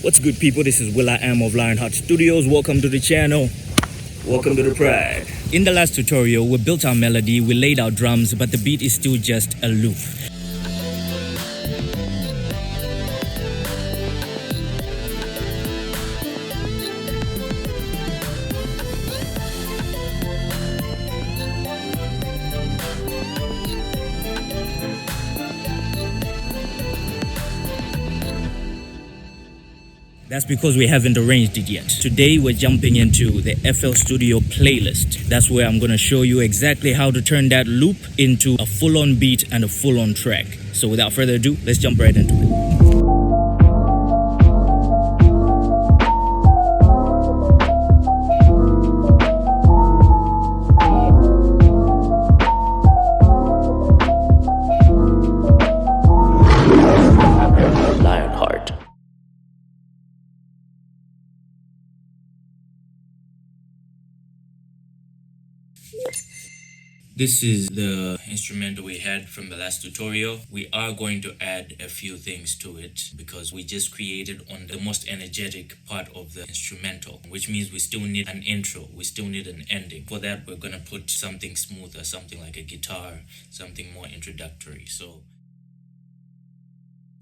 What's good, people? This is will.i.am of LionheART Studios. Welcome to the channel. Welcome to the pride. In the last tutorial, we built our melody, we laid our drums, but the beat is still just a loop. That's because we haven't arranged it yet. Today we're jumping into the FL Studio playlist. That's where I'm gonna show you exactly how to turn that loop into a full-on beat and a full-on track. So without further ado, let's jump right into it. This is the instrument we had from the last tutorial. We are going to add a few things to it because we just created on the most energetic part of the instrumental, which means we still need an intro, we still need an ending. For that, we're gonna put something smoother, something like a guitar, something more introductory. So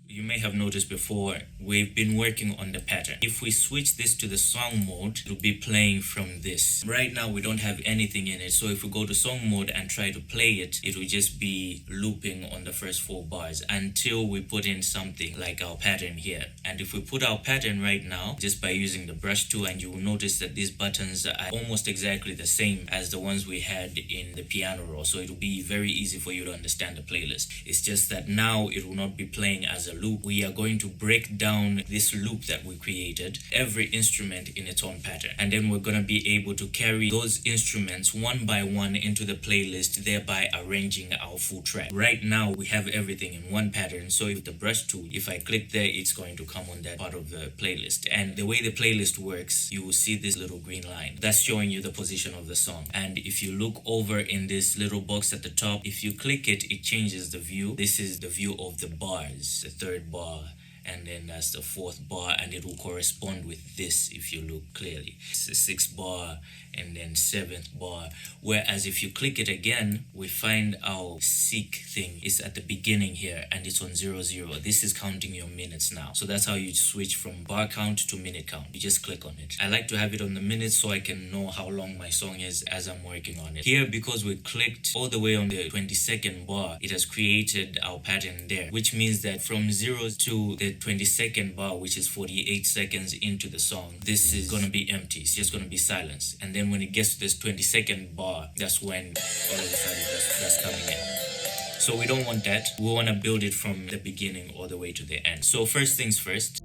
you may have noticed before, we've been working on the pattern. If we switch this to the song mode, it'll be playing from this. Right now, we don't have anything in it. So if we go to song mode and try to play it, it will just be looping on the first 4 bars until we put in something like our pattern here. And if we put our pattern right now, just by using the brush tool, and you will notice that these buttons are almost exactly the same as the ones we had in the piano roll. So it will be very easy for you to understand the playlist. It's just that now it will not be playing as a loop. We are going to break down this loop that we created, every instrument in its own pattern, and then we're going to be able to carry those instruments one by one into the playlist, thereby arranging our full track. Right now we have everything in one pattern, so if the brush tool, if I click there, it's going to come on that part of the playlist. And the way the playlist works, you will see this little green line that's showing you the position of the song. And if you look over in this little box at the top, if you click it, it changes the view. This is the view of the bars, the third bar, and then that's the 4th bar, and it will correspond with this if you look clearly. It's the 6th bar and then 7th bar. Whereas if you click it again, we find our seek thing is at the beginning here, and it's on 0, 0. This is counting your minutes now. So that's how you switch from bar count to minute count. You just click on it. I like to have it on the minutes so I can know how long my song is as I'm working on it. Here, because we clicked all the way on the 22nd bar, it has created our pattern there, which means that from 0 to the 22nd bar, which is 48 seconds into the song, this is gonna be empty. It's just gonna be silence. And then when it gets to this 22nd bar, that's when all of a sudden that's coming in. So we don't want that. We want to build it from the beginning all the way to the end. So first things first.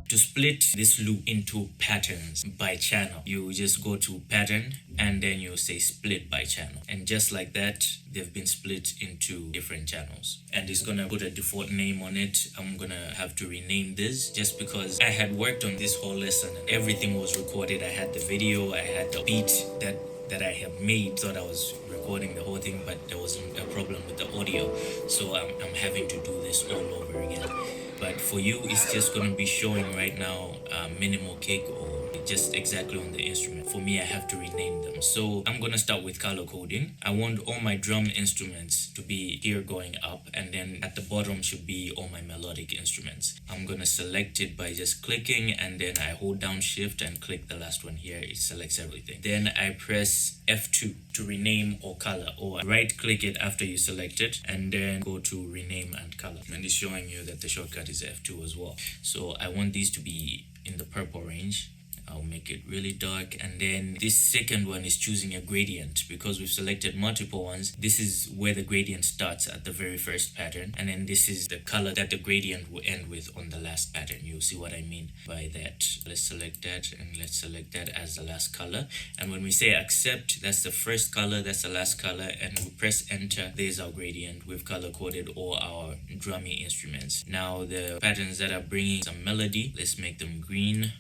To split this loop into patterns by channel, you just go to pattern and then you say split by channel. And just like that, they've been split into different channels. And it's gonna put a default name on it. I'm gonna have to rename this just because I had worked on this whole lesson and everything was recorded. I had the video, I had the beat that I had made. Thought I was recording the whole thing, but there was a problem with the audio. So I'm having to do this all over again. But for you, it's just going to be showing right now minimal kick or just exactly on the instrument. For me, I have to rename them. So I'm going to start with color coding. I want all my drum instruments to be here going up, and then at the bottom should be all my melodic instruments. I'm going to select it by just clicking, and then I hold down shift and click the last one here. It selects everything. Then I press F2 to rename or color, or right click it after you select it and then go to rename and color. And it's showing you that the shortcut is F2 as well. So I want these to be in the purple range. I'll make it really dark, and then this second one is choosing a gradient. Because we've selected multiple ones, this is where the gradient starts at the very first pattern, and then this is the color that the gradient will end with on the last pattern. You'll see what I mean by that. Let's select that, and let's select that as the last color. And when we say accept, that's the first color, that's the last color, and we press enter. There's our gradient. We've color coded all our drumming instruments. Now the patterns that are bringing some melody, let's make them green.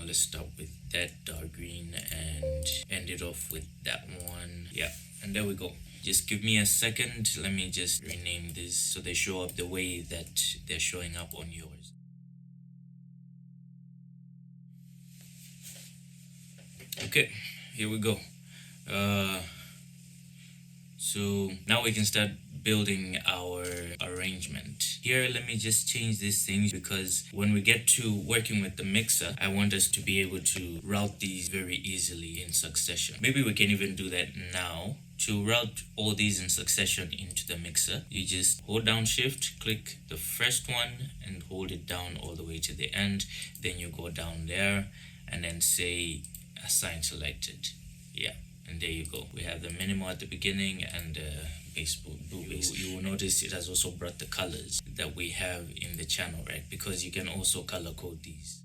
Let's start with that dark green and end it off with that one. Yeah, And there we go. Just give me a second. Let me just rename this so they show up the way that they're showing up on yours. Okay, here we go. So now we can start building our arrangement. Here, let me just change these things because when we get to working with the mixer, I want us to be able to route these very easily in succession. Maybe we can even do that now. To route all these in succession into the mixer, you just hold down shift, click the first one and hold it down all the way to the end. Then you go down there and then say assign selected. Yeah, and there you go. We have the minimal at the beginning and bass blue bass. You will notice it has also brought the colors that we have in the channel, right? Because you can also color code these.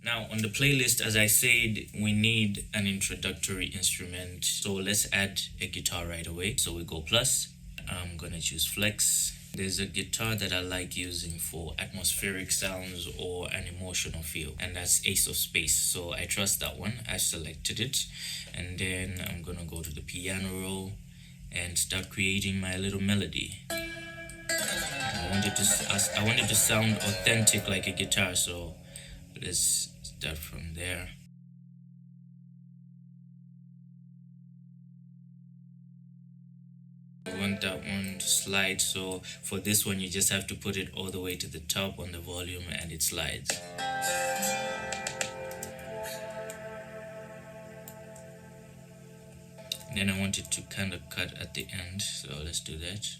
Now on the playlist, as I said, we need an introductory instrument. So let's add a guitar right away. So we go plus. I'm gonna choose flex. There's a guitar that I like using for atmospheric sounds or an emotional feel, and that's Ace of Space. So I trust that one. I selected it, and then I'm gonna go to the piano roll and start creating my little melody. I want it to sound authentic like a guitar, so let's start from there. I want that one to slide, so for this one you just have to put it all the way to the top on the volume and it slides. And then I want it to kind of cut at the end, so let's do that.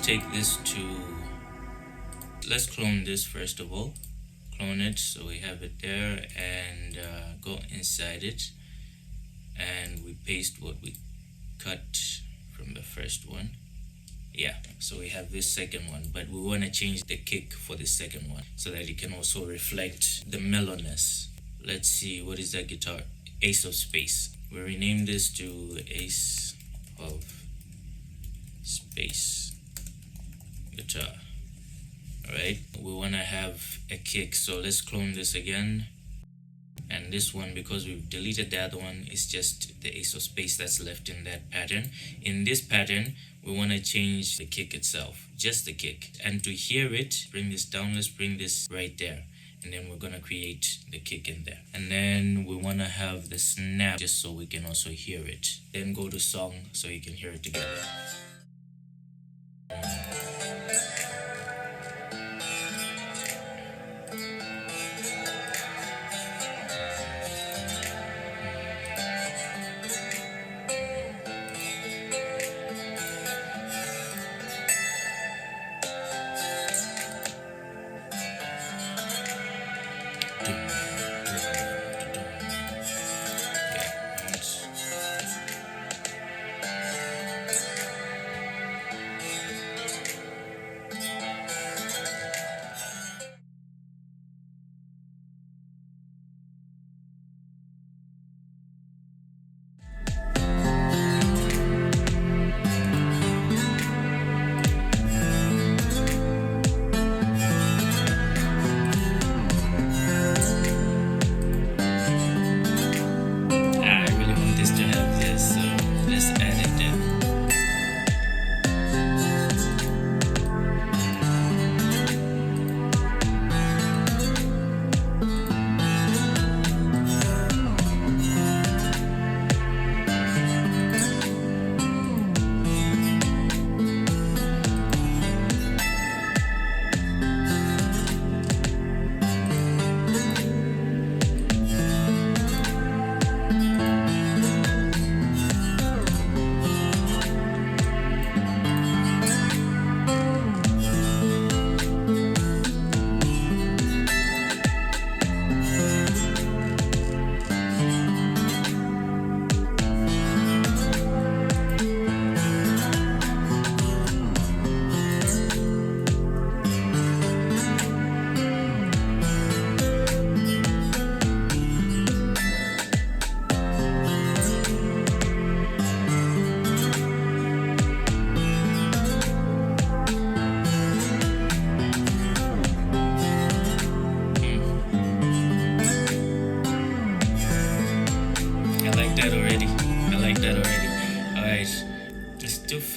Take this to, let's clone this first of all. Clone it so we have it there, and go inside it and we paste what we cut from the first one. Yeah, so we have this second one, but we want to change the kick for the second one so that it can also reflect the mellowness. Let's see, what is that guitar? Ace of Space. We rename this to Ace of Space guitar. Alright, we want to have a kick, so let's clone this again. And this one, because we've deleted the other one, is just the Ace of Space that's left in that pattern. In this pattern, we want to change the kick itself, just the kick. And to hear it, bring this down, let's bring this right there. And then we're going to create the kick in there. And then we want to have the snap just so we can also hear it. Then go to song so you can hear it together.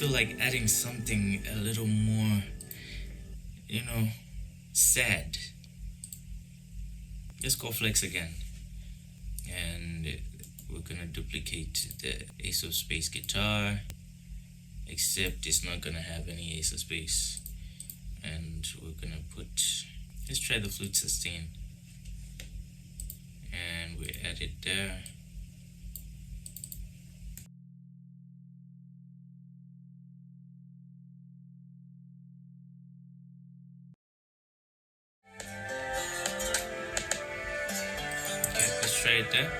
feel like adding something a little more, sad. Let's go flex again. And we're gonna duplicate the Ace of Space guitar, except it's not gonna have any Ace of Space. And we're gonna let's try the flute sustain. And we add it there. Okay, let's try it there.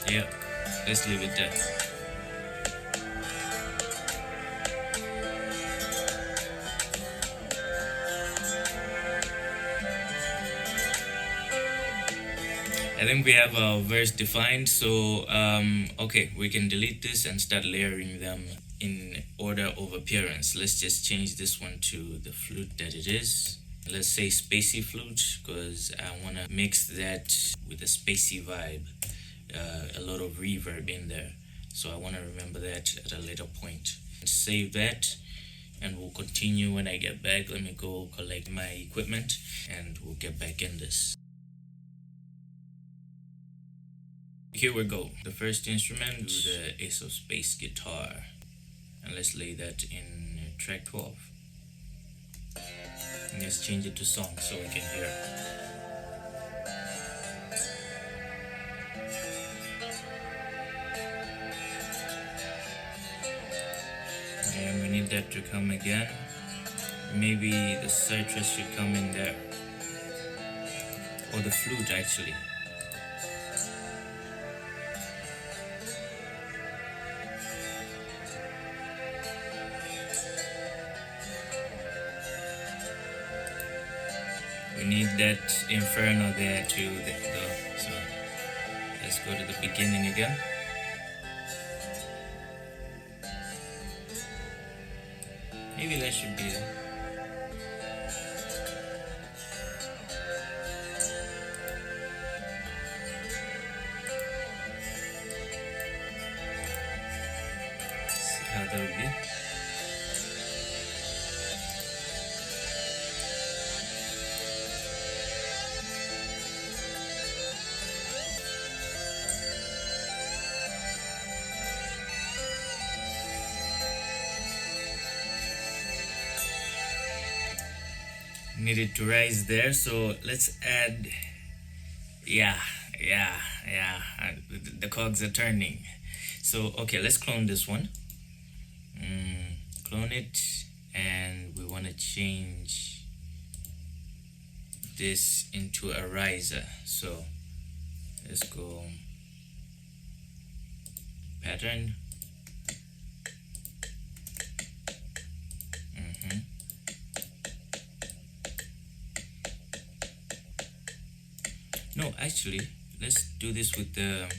Yeah, let's leave it there. I think we have our verse defined, so okay, we can delete this and start layering them in order of appearance. Let's just change this one to the flute that it is. Let's say spacey flute, because I want to mix that with a spacey vibe. A lot of reverb in there, so I want to remember that at a later point. Save that, and we'll continue when I get back. Let me go collect my equipment and we'll get back in this. Here we go. The first instrument, the Ace of Space guitar, and let's lay that in track 12. And let's change it to song so we can hear. And we need that to come again. Maybe the citrus should come in there, or the flute actually. We need that inferno there too, so let's go to the beginning again. Maybe that should be it. See how that would be. Needed to rise there, so let's add. Yeah, the cogs are turning. So okay, let's clone this one. Clone it, and we want to change this into a riser. So let's go pattern. No, actually, let's do this with the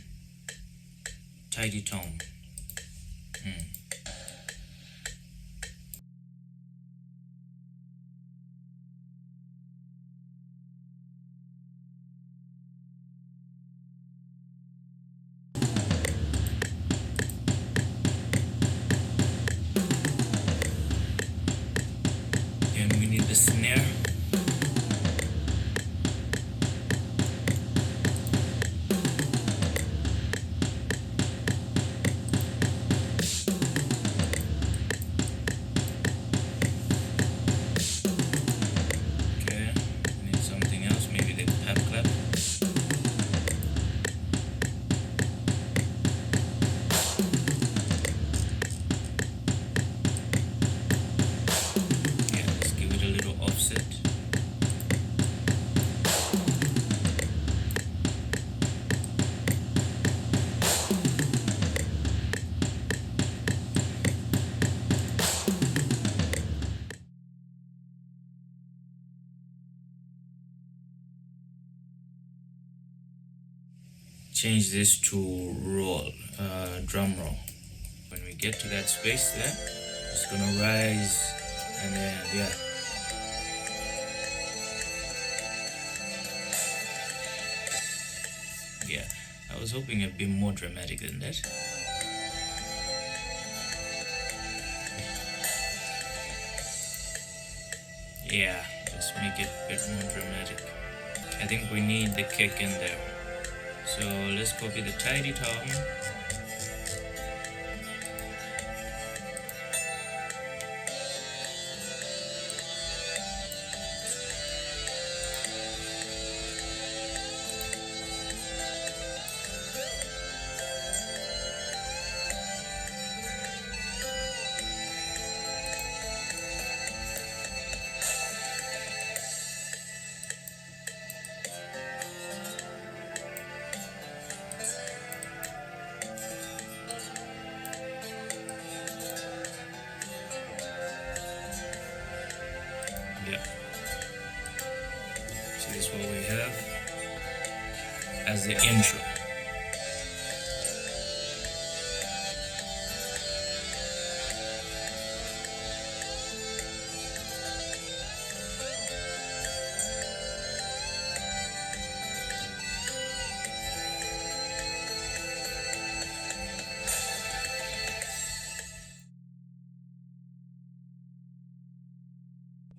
tidy tone. And we need the snare. Change this to roll, drum roll. When we get to that space there, It's gonna rise, and then yeah. Yeah, I was hoping a bit more dramatic than that. Yeah, let's make it a bit more dramatic. I think we need the kick in there. So let's copy the tidy tom. Yeah. So this is what we have as the intro.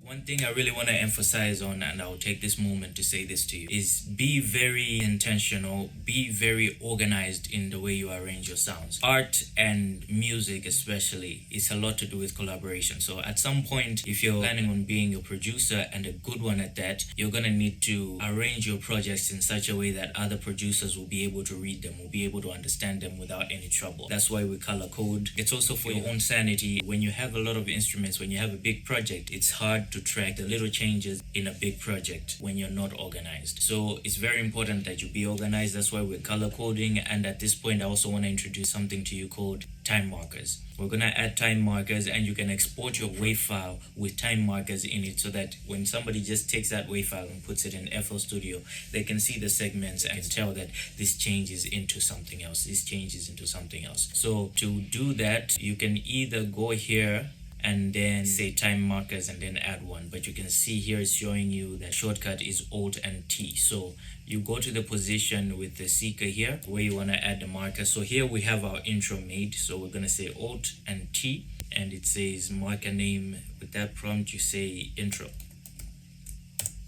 One thing I really want to emphasize on, and I'll take this moment to say this to you, is be very intentional, be very organized in the way you arrange your sounds. Art and music especially is a lot to do with collaboration. So at some point, if you're planning on being a producer and a good one at that, you're going to need to arrange your projects in such a way that other producers will be able to read them, will be able to understand them without any trouble. That's why we color code. It's also for your own sanity. When you have a lot of instruments, when you have a big project, it's hard to track the little changes in a big project when you're not organized. So it's very important that you be organized. That's why we're color coding. And at this point, I also want to introduce something to you called time markers. We're going to add time markers, and you can export your WAV file with time markers in it so that when somebody just takes that WAV file and puts it in FL Studio, they can see the segments and tell that this changes into something else, this changes into something else. So to do that, you can either go here and then say time markers and then add one, but you can see here it's showing you that shortcut is Alt and T. So you go to the position with the seeker here where you want to add the marker. So here we have our intro made, so we're going to say Alt and T, and it says marker name. With that prompt you say intro,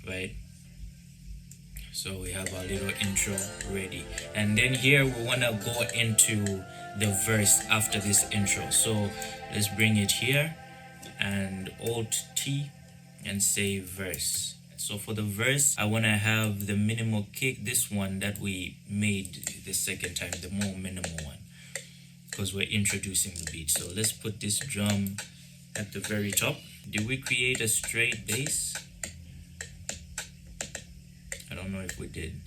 right? So we have our little intro ready, and then here we want to go into the verse after this intro. So let's bring it here and Alt T and say verse. So for the verse, I want to have the minimal kick, this one that we made the second time, the more minimal one, because we're introducing the beat. So let's put this drum at the very top. Did we create a straight bass? I don't know if we did.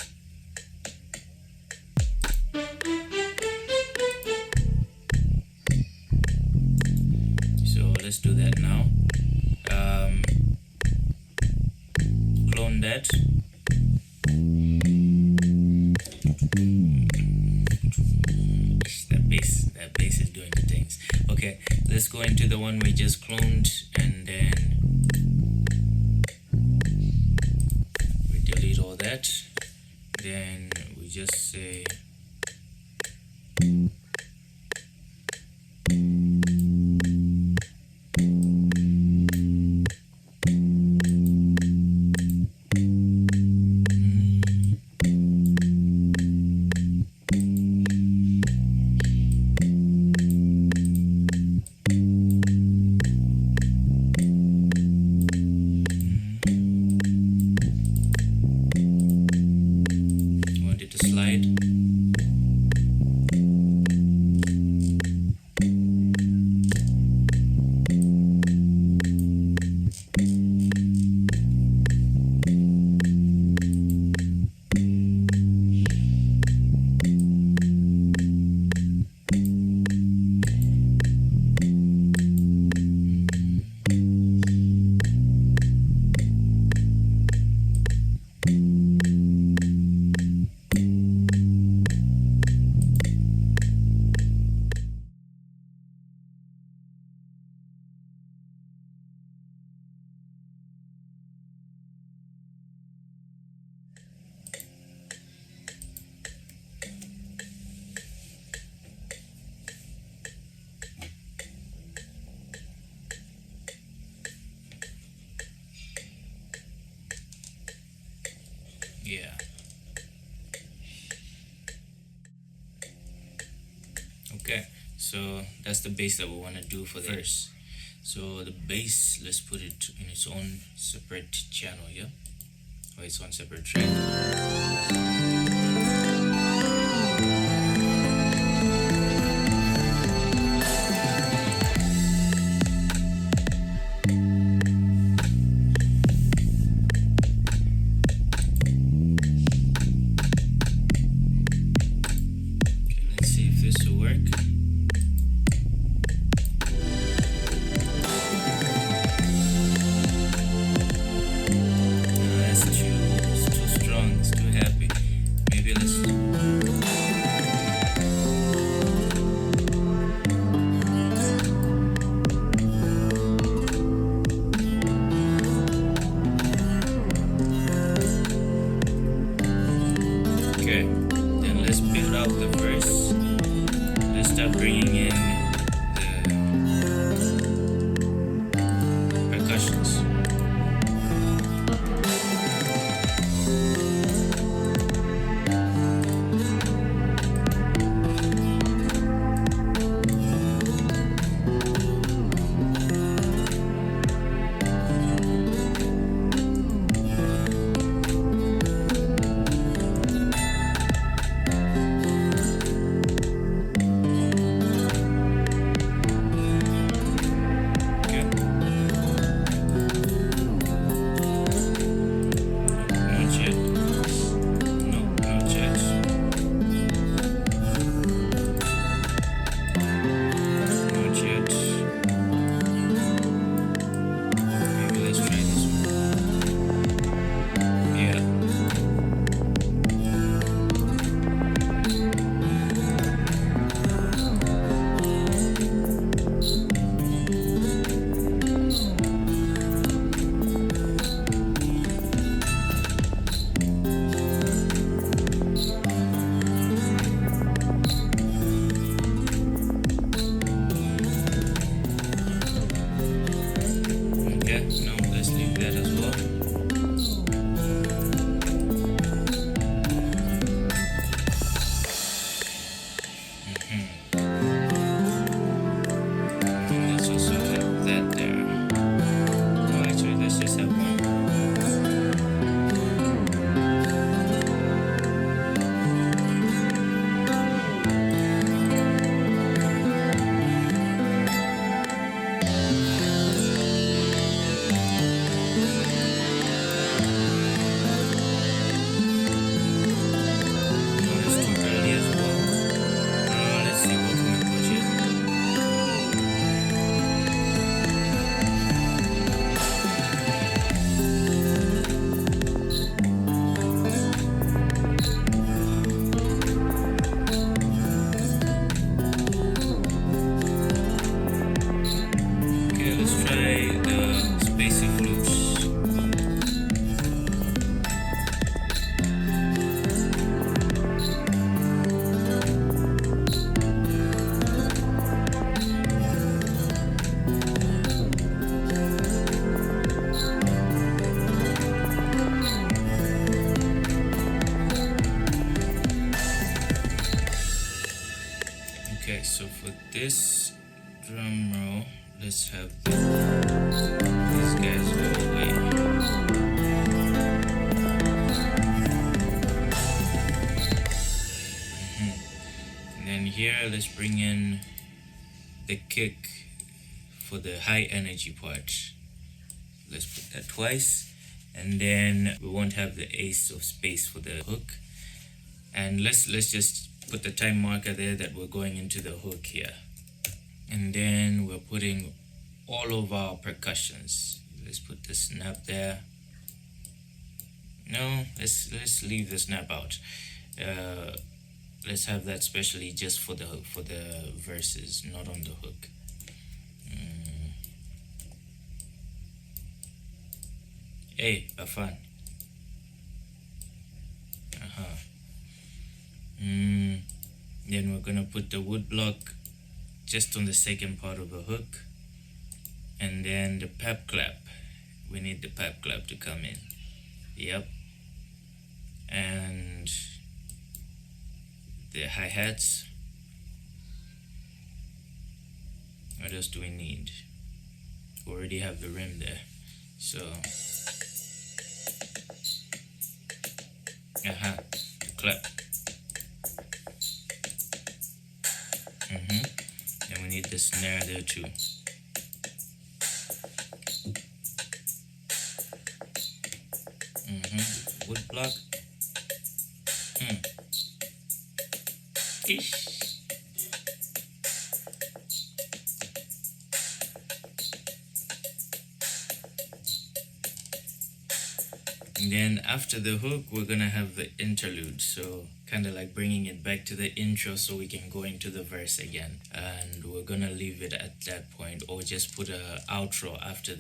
So let's do that now. Clone that. That bass is doing the things. Okay, let's go into the one we just cloned, and then we delete all that. Then we just say Okay, so that's the bass that we want to do for the verse. So the bass, let's put it in its own separate channel here, or its own separate track. Let's see if this will work. No, that's too strong, it's too happy. Maybe let's. Okay, then let's build out the verse. Let's start bringing in the percussions. Okay. Not yet. No, not yet. Not yet. Maybe let's try this one. Yeah. Okay, no, let's leave that as well. And let's also have that there. No, actually, let's just have one. No, it's too early as well. Let's see what can we put here. Okay, let's try the spacey flutes. Okay, so for this drum roll, let's have these guys go away. And then here, let's bring in the kick for the high energy part. Let's put that twice, and then we won't have the ace of space for the hook. And let's just put the time marker there that we're going into the hook here. And then we're putting all of our percussions. Let's put the snap there. No, let's leave the snap out. Let's have that specially just for the verses, not on the hook. Hey, Afan. Then we're gonna put the wood block just on the second part of the hook, and then the pep clap. We need the pep clap to come in. Yep. And the hi-hats. What else do we need? We already have the rim there. So, the clap. And we need the snare there too. Wood block. Ish. And then after the hook, we're gonna have the interlude. So kind of like bringing it back to the intro so we can go into the verse again. And we're gonna leave it at that point, or just put a outro after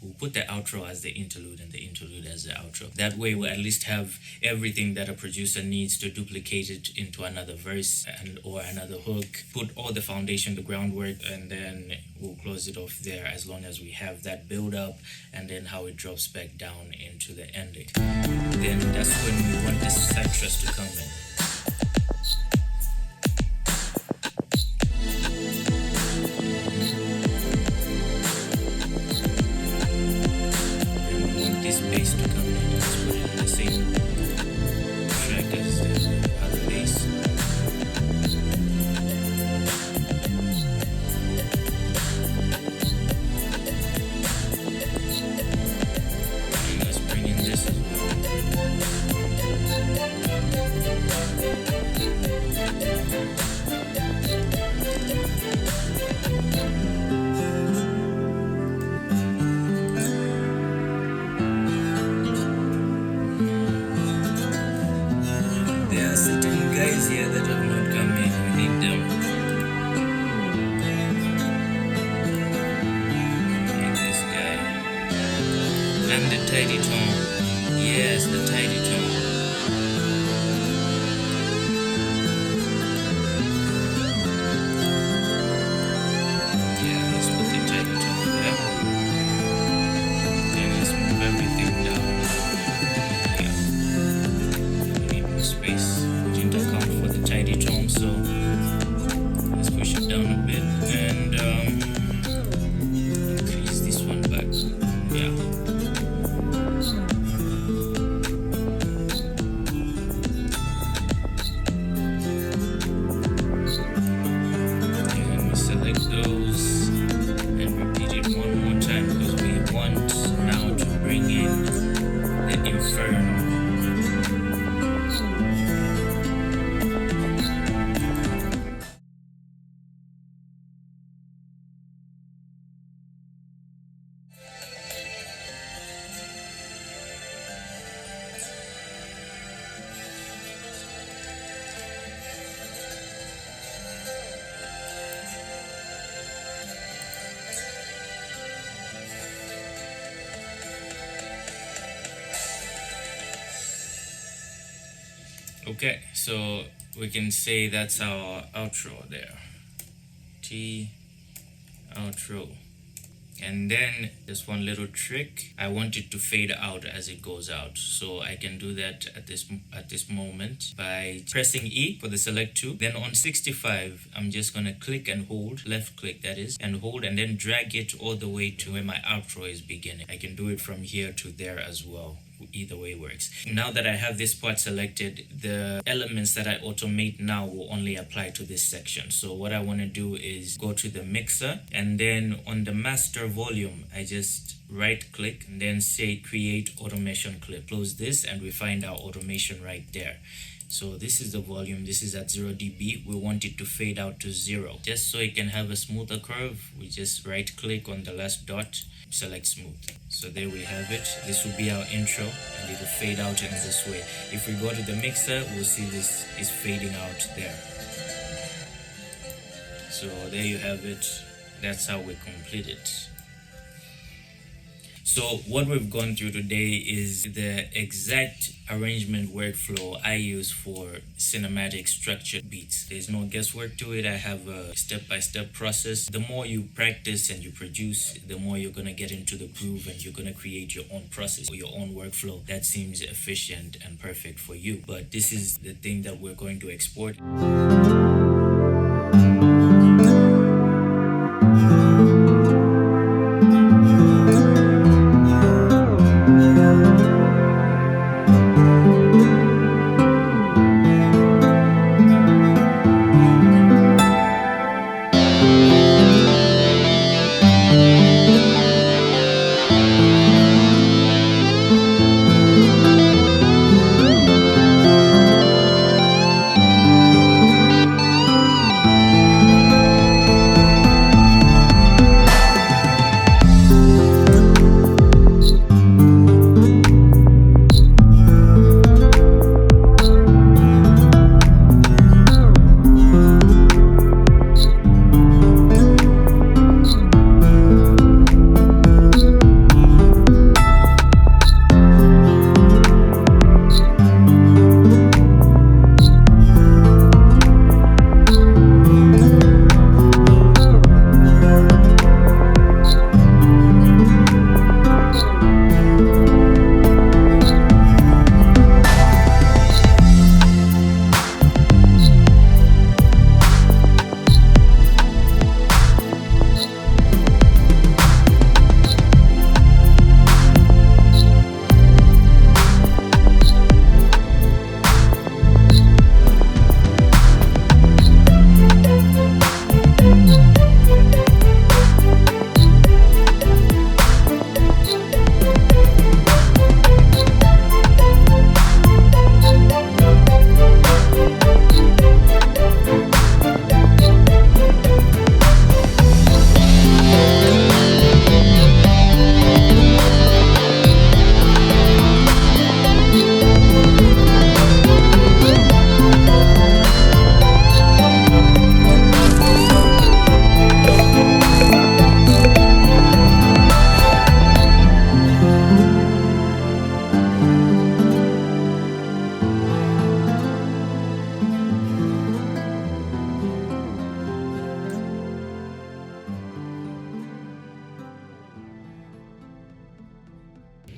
we'll put the outro as the interlude and the interlude as the outro. That way we'll at least have everything that a producer needs to duplicate it into another verse or another hook, put all the foundation, the groundwork, and then we'll close it off there, as long as we have that build up and then how it drops back down into the ending. Then that's when we want the citrus to come in. Bass to come in. Let's put it in the same track as the other bass. And let's bring in this as well. Guys here that have not come in, we need them. Like this guy. And the tidy tone. Yes, the tidy tone. Yeah, let's put the tidy tone there. Then let's move everything down. Yeah. We need more space. To account for the tidy tone, so let's push it down a bit and increase this one back. Yeah. And we select those and repeat it one more time, because we want now to bring in the inferno. Okay, so we can say that's our outro there. T outro. And then there's one little trick. I want it to fade out as it goes out. So I can do that at this moment by pressing E for the select to. Then on 65, I'm just gonna click and hold, left click that is, and hold, and then drag it all the way to where my outro is beginning. I can do it from here to there as well. Either way works. Now that I have this part selected, the elements that I automate now will only apply to this section. So what I want to do is go to the mixer, and then on the master volume, I just right click and then say create automation clip. Close this and we find our automation right there. So this is the volume, this is at 0 dB. We want it to fade out to 0. Just so it can have a smoother curve, we just right click on the last dot, select smooth. So there we have it. This will be our intro and it will fade out in this way. If we go to the mixer, we'll see this is fading out there. So there you have it. That's how we complete it. So what we've gone through today is the exact arrangement workflow I use for cinematic structured beats. There's no guesswork to it. I have a step-by-step process. The more you practice and you produce, the more you're gonna get into the groove and you're gonna create your own process or your own workflow that seems efficient and perfect for you. But this is the thing that we're going to export.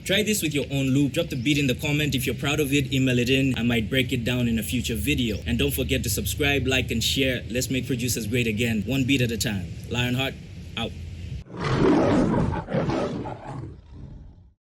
Try this with your own loop. Drop the beat in the comment. If you're proud of it, email it in. I might break it down in a future video. And don't forget to subscribe, like, and share. Let's make producers great again, one beat at a time. LionheART, out.